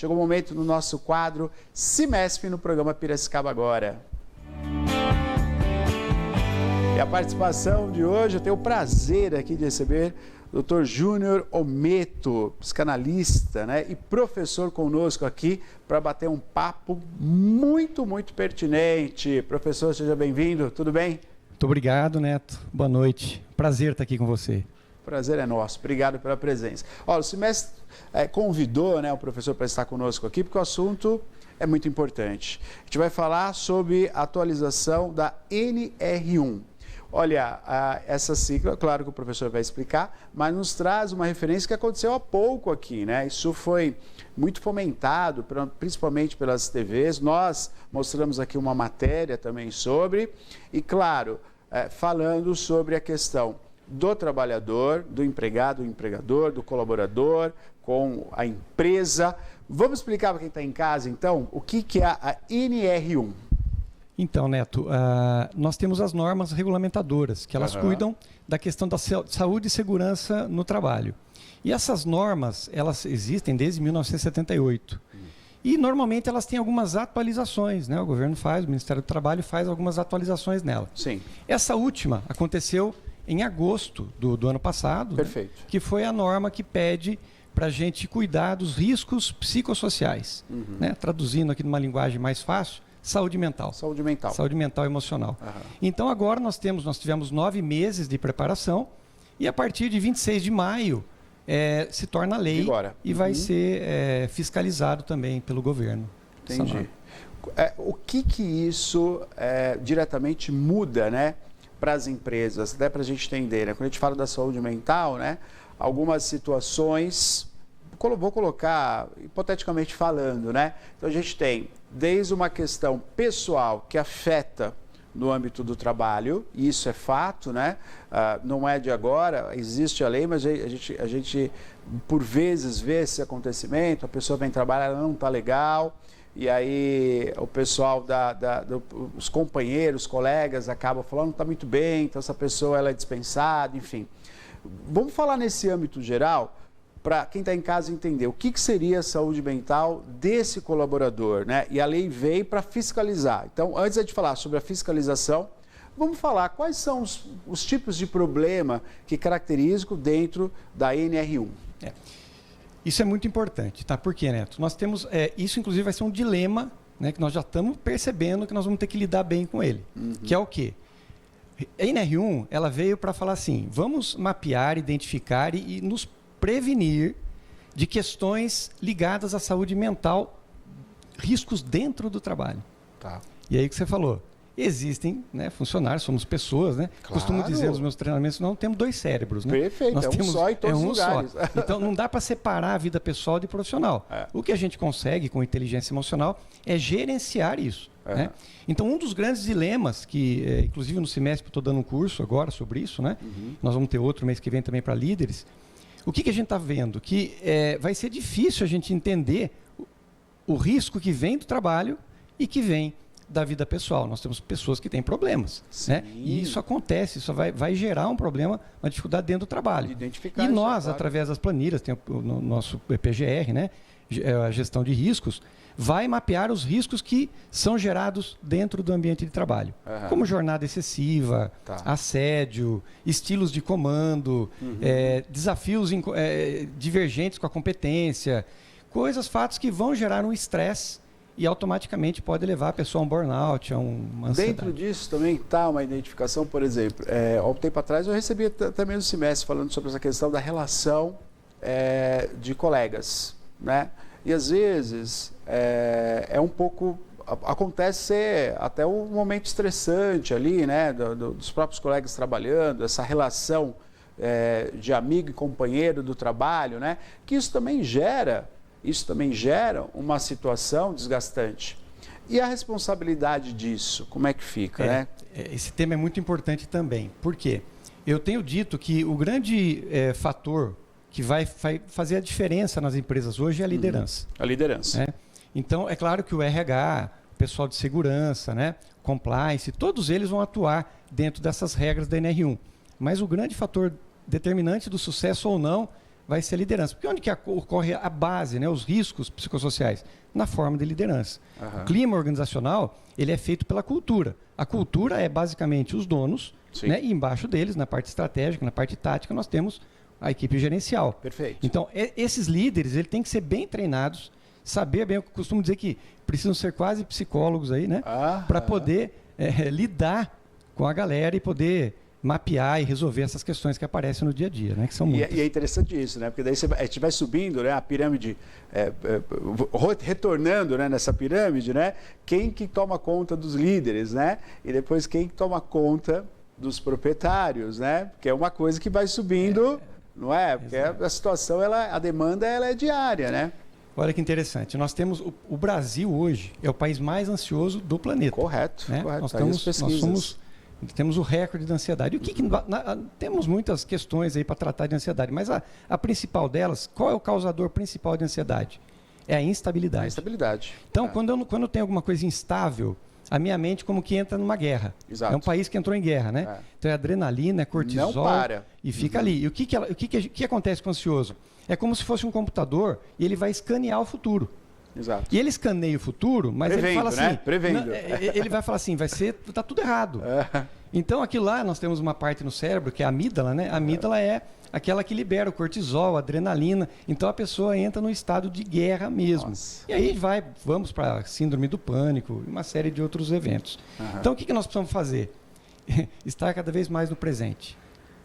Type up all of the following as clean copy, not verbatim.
Chegou o momento no nosso quadro Cimesp no programa Piracicaba Agora. E a participação de hoje, eu tenho o prazer aqui de receber o Dr. Júnior Ometo, psicanalista, né, e professor conosco aqui para bater um papo muito pertinente. Professor, seja bem-vindo, tudo bem? Muito obrigado, Neto. Boa noite. Prazer estar aqui com você. Prazer é nosso. Obrigado pela presença. Olha, o Cimesp convidou, né, o professor para estar conosco aqui porque o assunto é muito importante. A gente vai falar sobre a atualização da NR1. Olha, essa sigla, claro que o professor vai explicar, mas nos traz uma referência que aconteceu há pouco aqui, né? Isso foi muito fomentado, principalmente pelas TVs. Nós mostramos aqui uma matéria também sobre, e claro, falando sobre a questão do trabalhador, do empregado, do empregador, do colaborador, com a empresa. Vamos explicar para quem está em casa, então, o que é a NR1? Então, Neto, nós temos as normas regulamentadoras, que elas cuidam da questão da saúde e segurança no trabalho. E essas normas, elas existem desde 1978. E, normalmente, elas têm algumas atualizações, né? O governo faz, o Ministério do Trabalho faz algumas atualizações nela. Sim. Essa última aconteceu em agosto do ano passado, perfeito, né? Que foi a norma que pede para a gente cuidar dos riscos psicossociais. Né? Traduzindo aqui numa linguagem mais fácil, saúde mental. Saúde mental. Saúde mental e emocional. Então, agora nós tivemos 9 meses de preparação e a partir de 26 de maio se torna lei e vai ser fiscalizado também pelo governo. Entendi. O que isso diretamente muda, né, para as empresas? Até para a gente entender, né? Quando a gente fala da saúde mental, né, algumas situações, vou colocar hipoteticamente falando, né? Então a gente tem desde uma questão pessoal que afeta no âmbito do trabalho, e isso é fato, né? Não é de agora, existe a lei, mas a gente por vezes vê esse acontecimento, a pessoa vem trabalhar, ela não está legal, e aí o pessoal, os companheiros, colegas acabam falando, não está muito bem, então essa pessoa ela é dispensada, enfim. Vamos falar nesse âmbito geral, para quem está em casa entender o que seria a saúde mental desse colaborador, né? E a lei veio para fiscalizar. Então, antes de falar sobre a fiscalização, vamos falar quais são os tipos de problema que caracterizam dentro da NR1. Isso é muito importante, tá? Por quê, Neto? Nós temos, isso inclusive vai ser um dilema, né, que nós já estamos percebendo que nós vamos ter que lidar bem com ele, que é o quê? A NR1, ela veio para falar assim, vamos mapear, identificar e nos prevenir de questões ligadas à saúde mental, riscos dentro do trabalho. Tá. E aí que você falou, existem, né, funcionários, somos pessoas, né? Claro. Costumo dizer nos meus treinamentos, não temos 2 cérebros, né? Perfeito, nós temos só em todos os lugares. Só. Então não dá para separar a vida pessoal de profissional. O que a gente consegue com inteligência emocional é gerenciar isso. Né? Então um dos grandes dilemas que, inclusive no Cimesp estou dando um curso agora sobre isso, né? Nós vamos ter outro mês que vem também para líderes. O que a gente está vendo? Que vai ser difícil a gente entender o risco que vem do trabalho e que vem da vida pessoal. Nós temos pessoas que têm problemas. Né? E isso acontece, isso vai gerar um problema, uma dificuldade dentro do trabalho. Identificar e nós, isso, claro, através das planilhas, tem o nosso PGR, né? A gestão de riscos, vai mapear os riscos que são gerados dentro do ambiente de trabalho. Como jornada excessiva, assédio, estilos de comando, desafios divergentes com a competência, fatos que vão gerar um estresse e automaticamente pode levar a pessoa a um burnout, a uma ansiedade. Dentro disso também está uma identificação, por exemplo, há um tempo atrás eu recebi também no Cimesp falando sobre essa questão da relação de colegas, né? E às vezes um pouco, acontece ser até um momento estressante ali, né? Dos próprios colegas trabalhando, essa relação de amigo e companheiro do trabalho, né? Que isso também gera uma situação desgastante. E a responsabilidade disso, como é que fica, né? Esse tema é muito importante também. Por quê? Eu tenho dito que o grande fator que vai fazer a diferença nas empresas hoje é a liderança. A liderança. Né? Então, é claro que o RH, o pessoal de segurança, né? Compliance, todos eles vão atuar dentro dessas regras da NR1. Mas o grande fator determinante do sucesso ou não vai ser a liderança. Porque onde que ocorre a base, né, os riscos psicossociais? Na forma de liderança. O clima organizacional, ele é feito pela cultura. A cultura é basicamente os donos, né, e embaixo deles, na parte estratégica, na parte tática, nós temos a equipe gerencial. Perfeito. Então, esses líderes, eles têm que ser bem treinados, saber bem, eu costumo dizer que precisam ser quase psicólogos aí, né, para poder lidar com a galera e poder mapear e resolver essas questões que aparecem no dia a dia, né? Que são muitas. E é interessante isso, né? Porque daí a gente vai subindo, né? A pirâmide, retornando, né? Nessa pirâmide, né? Quem que toma conta dos líderes, né? E depois quem que toma conta dos proprietários, né? Porque é uma coisa que vai subindo, não é? Porque a situação, a demanda, ela é diária, né? Olha que interessante. Nós temos o Brasil hoje é o país mais ansioso do planeta. Correto, né? correto. Nós temos o recorde de ansiedade. Temos muitas questões aí para tratar de ansiedade, mas a principal delas, qual é o causador principal de ansiedade? É a instabilidade. A instabilidade. Então, quando tem alguma coisa instável, a minha mente como que entra numa guerra. Exato. É um país que entrou em guerra, né? Então é adrenalina, é cortisol. Não para. E fica ali. E o que acontece com o ansioso? É como se fosse um computador e ele vai escanear o futuro. Exato. E ele escaneia o futuro, mas ele fala assim... Né? Prevendo. Ele vai falar assim, tá tudo errado. Então, aquilo lá, nós temos uma parte no cérebro, que é a amígdala, né? A amígdala é aquela que libera o cortisol, a adrenalina. Então, a pessoa entra no estado de guerra mesmo. Nossa. E aí vamos para a síndrome do pânico e uma série de outros eventos. Então, o que nós precisamos fazer? Estar cada vez mais no presente.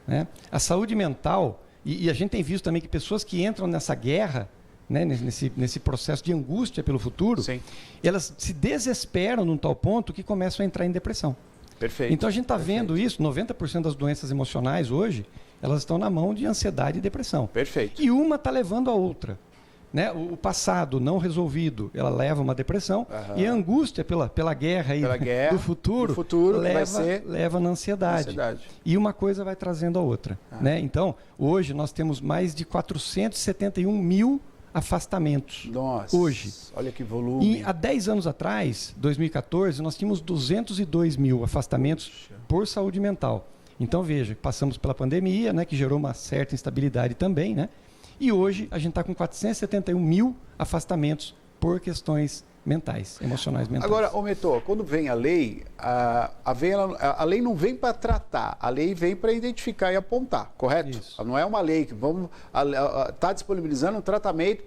Né? A saúde mental, e a gente tem visto também que pessoas que entram nessa guerra, né, nesse processo de angústia pelo futuro, Sim. elas se desesperam num tal ponto que começam a entrar em depressão. Perfeito. Então a gente está vendo isso, 90% das doenças emocionais hoje, elas estão na mão de ansiedade e depressão. Perfeito. E uma está levando a outra. Né? O passado não resolvido, ela leva a uma depressão, e a angústia pela guerra, do futuro leva na ansiedade. E uma coisa vai trazendo a outra. Né? Então, hoje nós temos mais de 471 mil afastamentos. Nossa, hoje. Olha que volume. E há 10 anos atrás, 2014, nós tínhamos 202 mil afastamentos por saúde mental. Então, veja, passamos pela pandemia, né, que gerou uma certa instabilidade também, né? E hoje a gente está com 471 mil afastamentos por questões emocionais mentais. Agora, Meto, quando vem a lei, a lei não vem para tratar, a lei vem para identificar e apontar, correto? Isso. Não é uma lei que está disponibilizando um tratamento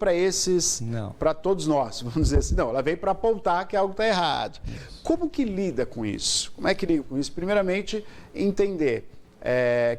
para todos nós, vamos dizer assim. Não, ela vem para apontar que algo está errado. Isso. Como que lida com isso? Como é que lida com isso? Primeiramente, entender...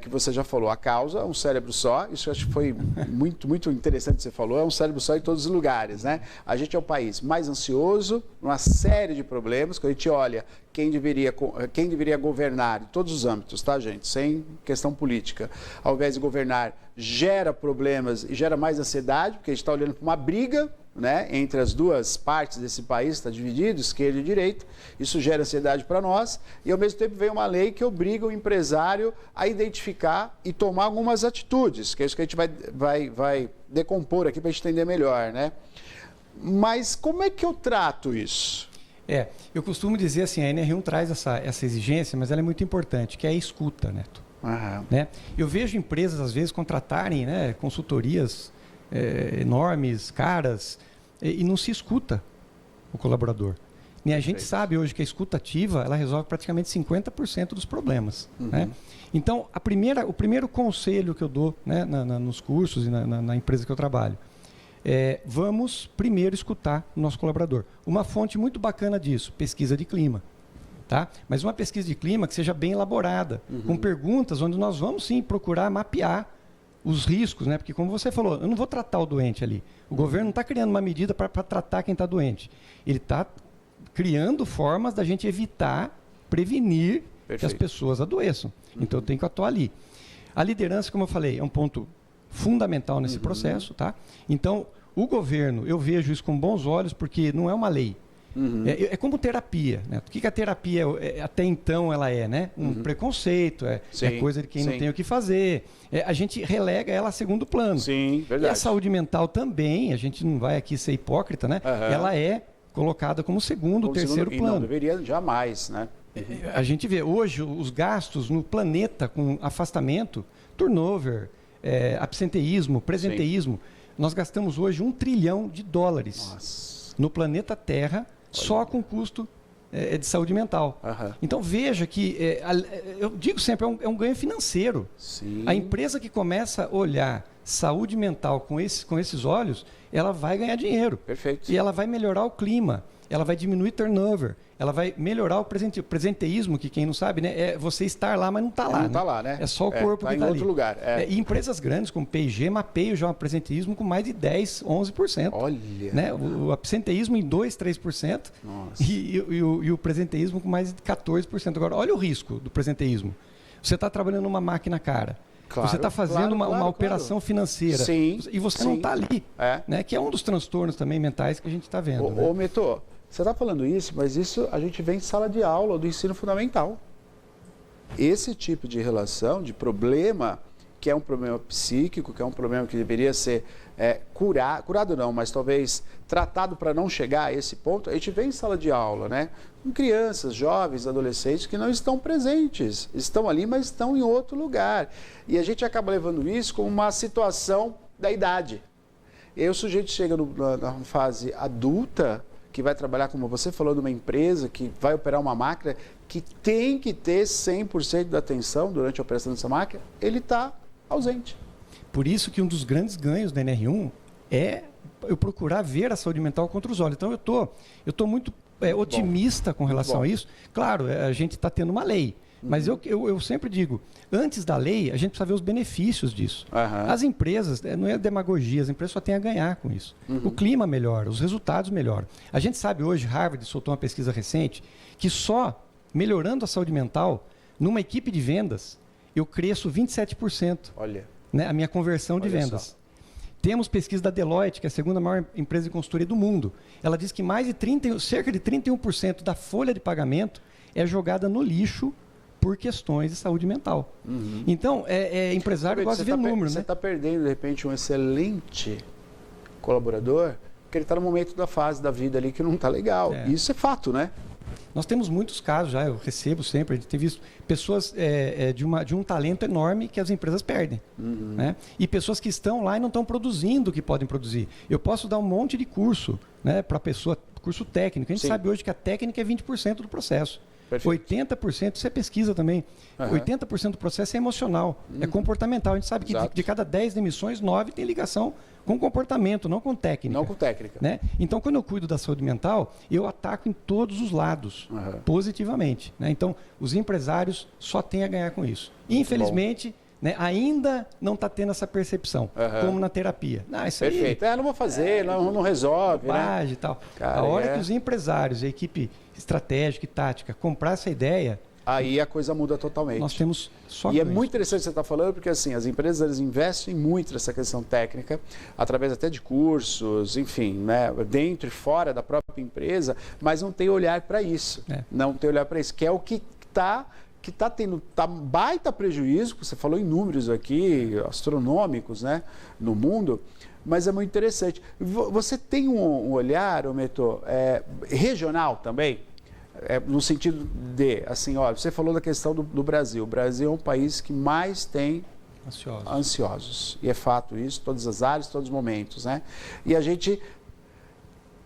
que você já falou, a causa, um cérebro só, isso acho que foi muito interessante que você falou, é um cérebro só em todos os lugares, né? A gente é o país mais ansioso, uma série de problemas, quando a gente olha quem deveria governar em todos os âmbitos, tá, gente? Sem questão política. Ao invés de governar, gera problemas e gera mais ansiedade, porque a gente está olhando para uma briga, né, entre as duas partes desse país, está dividido, esquerda e direita, isso gera ansiedade para nós, e ao mesmo tempo vem uma lei que obriga o empresário a identificar e tomar algumas atitudes, que é isso que a gente vai decompor aqui para a gente entender melhor, né? Mas como é que eu trato isso? Eu costumo dizer assim, a NR1 traz essa exigência, mas ela é muito importante, que é a escuta, Neto. Né? Eu vejo empresas, às vezes, contratarem, né, consultorias enormes, caras, e não se escuta o colaborador. E a gente sabe hoje que a escuta ativa, ela resolve praticamente 50% dos problemas. Né? Então, o primeiro conselho que eu dou, né, nos cursos e na empresa que eu trabalho, vamos primeiro escutar o nosso colaborador. Uma fonte muito bacana disso, pesquisa de clima. Tá? Mas uma pesquisa de clima que seja bem elaborada, com perguntas onde nós vamos sim procurar mapear os riscos, né? Porque como você falou, eu não vou tratar o doente ali. O governo não está criando uma medida para tratar quem está doente. Ele está criando formas da gente evitar, prevenir que as pessoas adoeçam. Então eu tenho que atuar ali. A liderança, como eu falei, é um ponto fundamental nesse processo. Tá? Então, o governo, eu vejo isso com bons olhos, porque não é uma lei. É como terapia. Né? O que a terapia até então ela é? Né? Um preconceito, é coisa de quem não tem o que fazer. A gente relega ela a segundo plano. Sim, verdade. E a saúde mental também, a gente não vai aqui ser hipócrita, né? Ela é colocada como segundo, terceiro plano. Não deveria jamais, né? A gente vê hoje os gastos no planeta com afastamento, turnover, absenteísmo, presenteísmo. Sim. Nós gastamos hoje $1 trilhão no planeta Terra só com custo de saúde mental. Então veja que, eu digo sempre, é um ganho financeiro. Sim. A empresa que começa a olhar saúde mental com esses olhos, ela vai ganhar dinheiro. Perfeito. E ela vai melhorar o clima, ela vai diminuir turnover, ela vai melhorar o presenteísmo, que quem não sabe, né, é você estar lá, mas não está lá. Não está lá, né? É só o corpo que está ali. Está em outro lugar. E empresas grandes como P&G mapeiam já o presenteísmo com mais de 10%, 11%. Olha! Né? O absenteísmo em 2%, 3%. Nossa. E o presenteísmo com mais de 14%. Agora, olha o risco do presenteísmo. Você está trabalhando numa máquina cara. Claro, você está fazendo uma operação financeira. Sim, e você não está ali. Né? Que é um dos transtornos também mentais que a gente está vendo. Ô, Metô, você está falando isso, mas isso a gente vê em sala de aula do ensino fundamental. Esse tipo de relação, de problema, que é um problema psíquico, que é um problema que deveria ser curado não, mas talvez tratado para não chegar a esse ponto, a gente vê em sala de aula, né? Com crianças, jovens, adolescentes que não estão presentes, estão ali, mas estão em outro lugar. E a gente acaba levando isso como uma situação da idade. E aí o sujeito chega na fase adulta, que vai trabalhar, como você falou, numa empresa, que vai operar uma máquina, que tem que ter 100% da atenção durante a operação dessa máquina, ele está ausente. Por isso que um dos grandes ganhos da NR1 é eu procurar ver a saúde mental contra os olhos. Então eu tô muito otimista com relação a isso. Claro, a gente está tendo uma lei, mas eu sempre digo, antes da lei, a gente precisa ver os benefícios disso. As empresas, não é demagogia, as empresas só têm a ganhar com isso. O clima melhora, os resultados melhoram. A gente sabe hoje, Harvard soltou uma pesquisa recente, que só melhorando a saúde mental, numa equipe de vendas, eu cresço 27%. Olha. Né, a minha conversão de vendas. Só. Temos pesquisa da Deloitte, que é a segunda maior empresa de consultoria do mundo. Ela diz que cerca de 31% da folha de pagamento é jogada no lixo por questões de saúde mental. Então, empresário gosta de ver números. Você está perdendo, de repente, um excelente colaborador, porque ele está no momento da fase da vida ali que não está legal. Isso é fato, né? Nós temos muitos casos já, eu recebo sempre, a gente tem visto pessoas de um talento enorme que as empresas perdem. Né? E pessoas que estão lá e não estão produzindo o que podem produzir. Eu posso dar um monte de curso, né, para a pessoa, curso técnico. A gente sabe hoje que a técnica é 20% do processo. Perfeito. 80%, isso é pesquisa também, 80% do processo é emocional, é comportamental. A gente sabe que de cada 10 demissões, 9 tem ligação com comportamento, não com técnica. Não com técnica. Né? Então, quando eu cuido da saúde mental, eu ataco em todos os lados, positivamente. Né? Então, os empresários só têm a ganhar com isso. Infelizmente, né, ainda não está tendo essa percepção, como na terapia. Isso perfeito. Não vou fazer, não resolve. Bobagem, né? E tal. Cara, a hora que os empresários, a equipe estratégica e tática, comprar essa ideia, aí a coisa muda totalmente. Nós temos só E é muito interessante você estar falando, porque assim, as empresas eles investem muito nessa questão técnica, através até de cursos, enfim, né, dentro e fora da própria empresa, mas não tem olhar para isso. Não tem olhar para isso, que é o que está tendo baita prejuízo, você falou em números aqui, astronômicos, né, no mundo, mas é muito interessante. Você tem um olhar, Metô, regional também? No sentido de, assim, olha, você falou da questão do Brasil. O Brasil é um país que mais tem ansiosos. E é fato isso, todas as áreas, todos os momentos, né? E a gente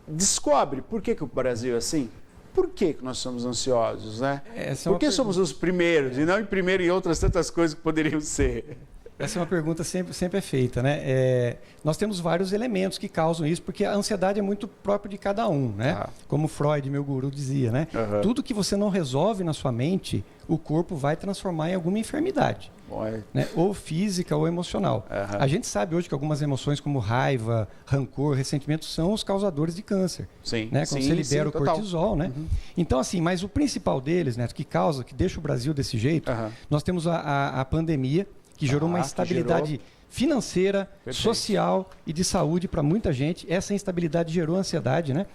descobre por que o Brasil é assim. Por que nós somos ansiosos, né? Por que somos os primeiros e não em primeiro em outras tantas coisas que poderiam ser? Essa é uma pergunta sempre é feita, né? Nós temos vários elementos que causam isso, porque a ansiedade é muito própria de cada um, né? Como Freud, meu guru, dizia, né? Tudo que você não resolve na sua mente, o corpo vai transformar em alguma enfermidade. Né? Ou física ou emocional. A gente sabe hoje que algumas emoções como raiva, rancor, ressentimento são os causadores de câncer. Sim, né? Quando você libera o cortisol, né? Então, assim, mas o principal deles, né, que deixa o Brasil desse jeito, nós temos a pandemia, que gerou uma instabilidade financeira, social e de saúde para muita gente. Essa instabilidade gerou ansiedade, né?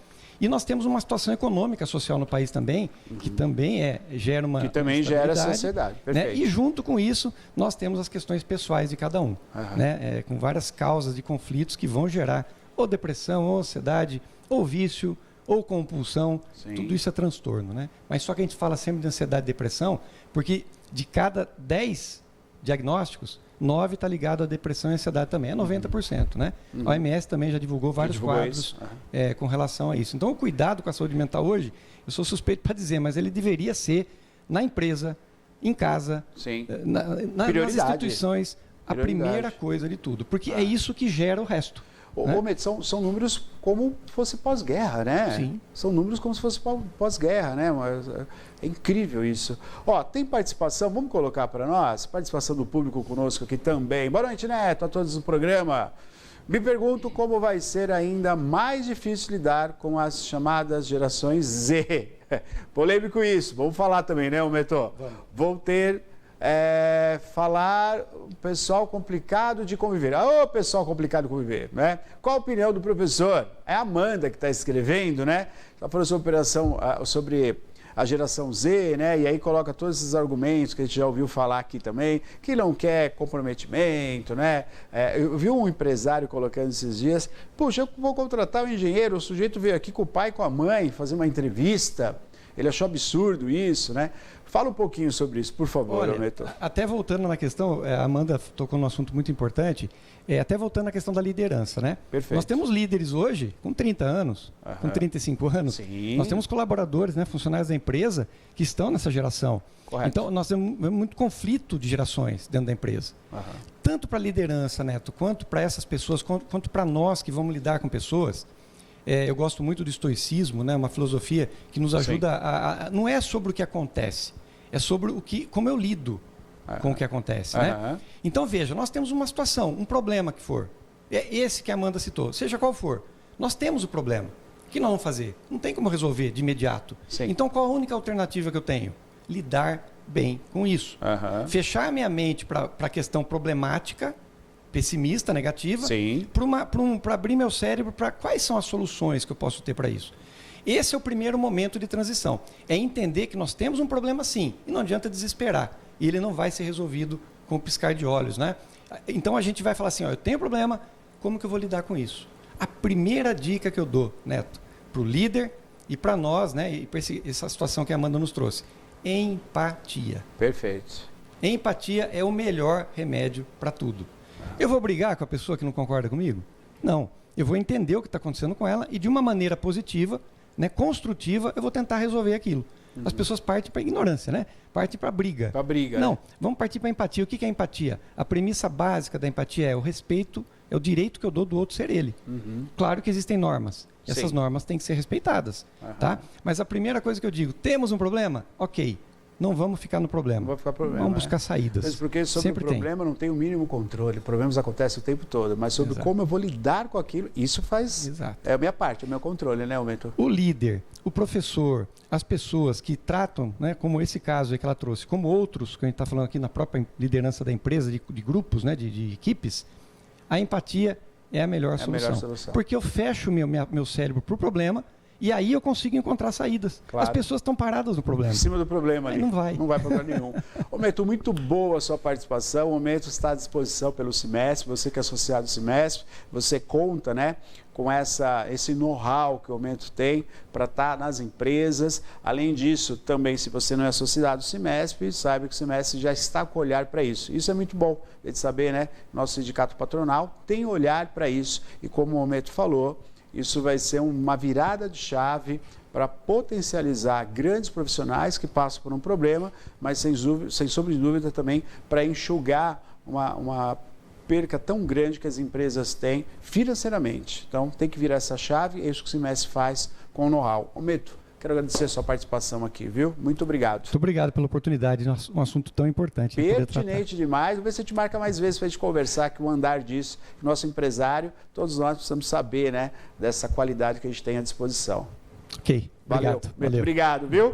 E nós temos uma situação econômica social no país também, que também gera uma que também gera essa ansiedade. Né? E junto com isso, nós temos as questões pessoais de cada um, né? Com várias causas de conflitos que vão gerar ou depressão, ou ansiedade, ou vício, ou compulsão. Tudo isso é transtorno, né? Mas só que a gente fala sempre de ansiedade e depressão, porque de cada 10 diagnósticos, 9 está ligado à depressão e ansiedade também, é 90%, né? A OMS também já divulgou vários quadros com relação a isso. Então, o cuidado com a saúde mental hoje, eu sou suspeito para dizer, mas ele deveria ser na empresa, em casa, nas instituições, a primeira coisa de tudo, porque é isso que gera o resto. Né? São números como se fosse pós-guerra, né? Sim. São números como se fosse pós-guerra, né? Mas é incrível isso. Ó, tem participação, vamos colocar para nós, participação do público conosco aqui também. Boa noite, Neto, a todos do programa. Me pergunto como vai ser ainda mais difícil lidar com as chamadas gerações Z. Polêmico isso, vamos falar também, né, Meto? Vou ter... falar pessoal complicado de conviver. Pessoal complicado de conviver, né? Qual a opinião do professor? É a Amanda que está escrevendo, né? Está falando sobre a geração Z, né? E aí coloca todos esses argumentos que a gente já ouviu falar aqui também, que não quer comprometimento, né? Eu vi um empresário colocando esses dias, puxa, eu vou contratar um engenheiro, o sujeito veio aqui com o pai e com a mãe fazer uma entrevista, ele achou absurdo isso, né? Fala um pouquinho sobre isso, por favor, Neto. Até voltando na questão, a Amanda tocou num assunto muito importante, até voltando na questão da liderança, né? Perfeito. Nós temos líderes hoje com 30 anos, com 35 anos. Sim. Nós temos colaboradores, né, funcionários da empresa que estão nessa geração. Correto. Então, nós temos muito conflito de gerações dentro da empresa. Tanto para a liderança, Neto, quanto para essas pessoas, quanto para nós que vamos lidar com pessoas. Eu gosto muito do estoicismo, né? Uma filosofia que nos ajuda não é sobre o que acontece, é sobre como eu lido com o que acontece. Né? Então, veja, nós temos uma situação, um problema que for. É esse que a Amanda citou, seja qual for. Nós temos o problema. O que nós vamos fazer? Não tem como resolver de imediato. Sim. Então, qual a única alternativa que eu tenho? Lidar bem com isso. Fechar minha mente para a questão problemática, pessimista, negativa, para abrir meu cérebro para quais são as soluções que eu posso ter para isso. Esse é o primeiro momento de transição. É entender que nós temos um problema sim, e não adianta desesperar. E ele não vai ser resolvido com o piscar de olhos, né? Então a gente vai falar assim, eu tenho problema, como que eu vou lidar com isso? A primeira dica que eu dou, Neto, para o líder e para nós, né, e para essa situação que a Amanda nos trouxe, empatia. Perfeito. Empatia é o melhor remédio para tudo. Eu vou brigar com a pessoa que não concorda comigo? Não. Eu vou entender o que está acontecendo com ela e de uma maneira positiva, né, construtiva, eu vou tentar resolver aquilo. As pessoas partem para a ignorância, né? Partem para a briga. Para a briga. Não, né? Vamos partir para a empatia. O que é empatia? A premissa básica da empatia é o respeito, é o direito que eu dou do outro ser ele. Claro que existem normas. E essas normas têm que ser respeitadas. Tá? Mas a primeira coisa que eu digo, temos um problema? Ok. Não vamos ficar no problema. Não vai ficar problema. Vamos buscar saídas. Mas porque sobre Sempre o problema não tem o mínimo controle. Problemas acontecem o tempo todo. Mas sobre como eu vou lidar com aquilo, isso faz... É a minha parte, é o meu controle, né, Mentor? O líder, o professor, as pessoas que tratam, né, como esse caso aí que ela trouxe, como outros que a gente está falando aqui na própria liderança da empresa, de grupos, né, de equipes, a empatia é a melhor solução. Porque eu fecho meu cérebro para o problema. E aí eu consigo encontrar saídas. Claro. As pessoas estão paradas no problema. Em cima do problema ali. Não vai. Não vai para lugar nenhum. Ô, Meto, muito boa a sua participação. O Meto está à disposição pelo Cimesp. Você que é associado ao Cimesp, você conta, né, com esse know-how que o Meto tem para estar nas empresas. Além disso, também, se você não é associado ao Cimesp, saiba que o Cimesp já está com olhar para isso. Isso é muito bom de saber, né? Nosso sindicato patronal tem olhar para isso. E como o Meto falou, isso vai ser uma virada de chave para potencializar grandes profissionais que passam por um problema, mas sem sombra de dúvida também para enxugar uma perca tão grande que as empresas têm financeiramente. Então tem que virar essa chave, é isso que o Cimesp faz com o know-how. Ô, Meto, quero agradecer a sua participação aqui, viu? Muito obrigado. Muito obrigado pela oportunidade, um assunto tão importante. Pertinente demais. Vamos ver se a gente marca mais vezes para a gente conversar, que o andar disso, que o nosso empresário, todos nós precisamos saber, né, dessa qualidade que a gente tem à disposição. Ok, obrigado. Valeu. Obrigado, viu?